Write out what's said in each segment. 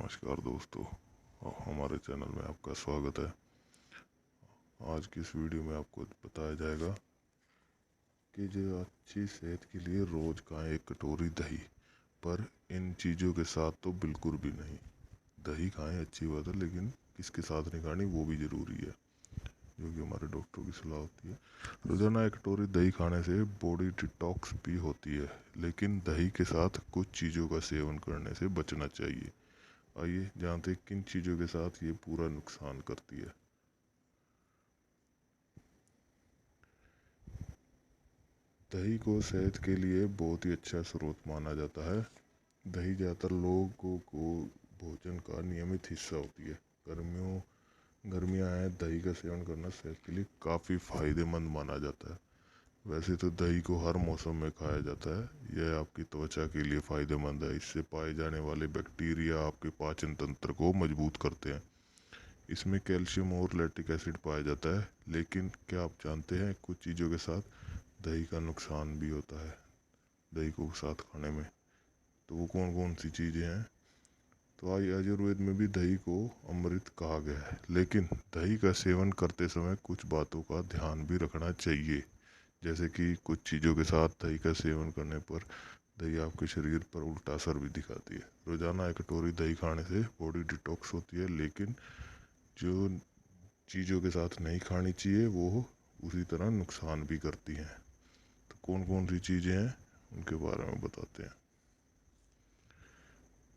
नमस्कार दोस्तों, हमारे चैनल में आपका स्वागत है। आज की इस वीडियो में आपको बताया जाएगा कि जो अच्छी सेहत के लिए रोज़ खाएं एक कटोरी दही, पर इन चीज़ों के साथ तो बिल्कुल भी नहीं। दही खाएं अच्छी बात है, लेकिन किसके साथ नहीं खानी वो भी ज़रूरी है, जो कि हमारे डॉक्टरों की सलाह होती है। रोज़ाना एक कटोरी दही खाने से बॉडी डिटॉक्स भी होती है, लेकिन दही के साथ कुछ चीज़ों का सेवन करने से बचना चाहिए। आइए जानते हैं किन चीज़ों के साथ ये पूरा नुकसान करती है। दही को सेहत के लिए बहुत ही अच्छा स्रोत माना जाता है। दही ज़्यादातर लोगों को भोजन का नियमित हिस्सा होती है। गर्मियाँ हैं, दही का सेवन करना सेहत के लिए काफ़ी फ़ायदेमंद माना जाता है। वैसे तो दही को हर मौसम में खाया जाता है। यह आपकी त्वचा के लिए फ़ायदेमंद है। इससे पाए जाने वाले बैक्टीरिया आपके पाचन तंत्र को मजबूत करते हैं। इसमें कैल्शियम और लैक्टिक एसिड पाया जाता है। लेकिन क्या आप जानते हैं कुछ चीज़ों के साथ दही का नुकसान भी होता है दही को साथ खाने में? तो वो कौन कौन सी चीज़ें हैं? तो आयुर्वेद में भी दही को अमृत कहा गया है, लेकिन दही का सेवन करते समय कुछ बातों का ध्यान भी रखना चाहिए। जैसे कि कुछ चीज़ों के साथ दही का सेवन करने पर दही आपके शरीर पर उल्टा असर भी दिखाती है। रोज़ाना एक कटोरी दही खाने से बॉडी डिटॉक्स होती है, लेकिन जो चीज़ों के साथ नहीं खानी चाहिए वो उसी तरह नुकसान भी करती हैं। तो कौन कौन सी चीज़ें हैं उनके बारे में बताते हैं।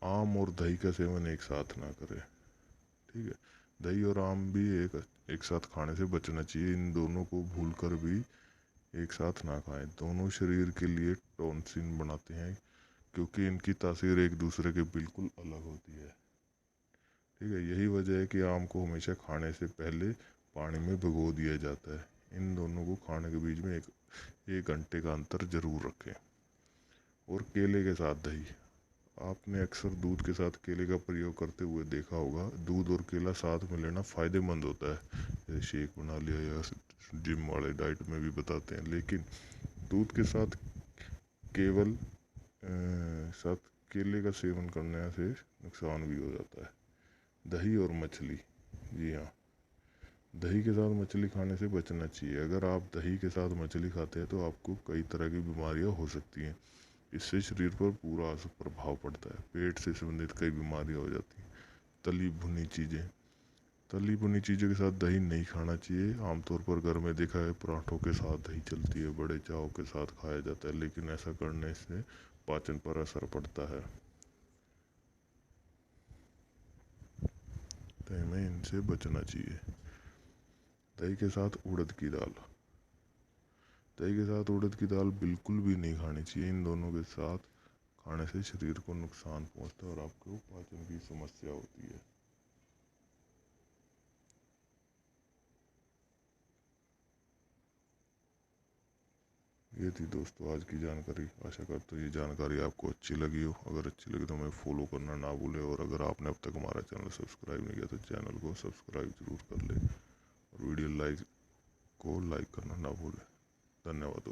आम और दही का सेवन एक साथ ना करें, ठीक है। दही और आम भी एक साथ खाने से बचना चाहिए। इन दोनों को भूलकर भी एक साथ ना खाएं। दोनों शरीर के लिए टॉक्सिन बनाते हैं, क्योंकि इनकी तासीर एक दूसरे के बिल्कुल अलग होती है, ठीक है। यही वजह है कि आम को हमेशा खाने से पहले पानी में भिगो दिया जाता है। इन दोनों को खाने के बीच में एक घंटे का अंतर ज़रूर रखें। और केले के साथ दही, आपने अक्सर दूध के साथ केले का प्रयोग करते हुए देखा होगा। दूध और केला साथ में लेना फ़ायदेमंद होता है, जैसे शेक बना लिया या जिम वाले डाइट में भी बताते हैं। लेकिन दूध के साथ केवल साथ केले का सेवन करने से नुकसान भी हो जाता है। दही और मछली, जी हाँ, दही के साथ मछली खाने से बचना चाहिए। अगर आप दही के साथ मछली खाते हैं तो आपको कई तरह की बीमारियां हो सकती हैं। इससे शरीर पर पूरा प्रभाव पड़ता है। पेट से संबंधित कई बीमारियां हो जाती हैं। तली भुनी चीज़ों के साथ दही नहीं खाना चाहिए। आमतौर पर घर में देखा है पराठों के साथ दही चलती है, बड़े चाव के साथ खाया जाता है, लेकिन ऐसा करने से पाचन पर असर पड़ता है। तो हमें इनसे बचना चाहिए। दही के साथ उड़द की दाल, दही के साथ उड़द की दाल बिल्कुल भी नहीं खानी चाहिए। इन दोनों के साथ खाने से शरीर को नुकसान पहुंचता है और आपको पाचन की समस्या होती है। ये थी दोस्तों आज की जानकारी। आशा करता हूँ ये जानकारी आपको अच्छी लगी हो। अगर अच्छी लगी तो हमें फॉलो करना ना भूलें, और अगर आपने अब तक हमारा चैनल सब्सक्राइब नहीं किया तो चैनल को सब्सक्राइब जरूर कर लें, और वीडियो को लाइक करना ना भूलें। धन्यवाद।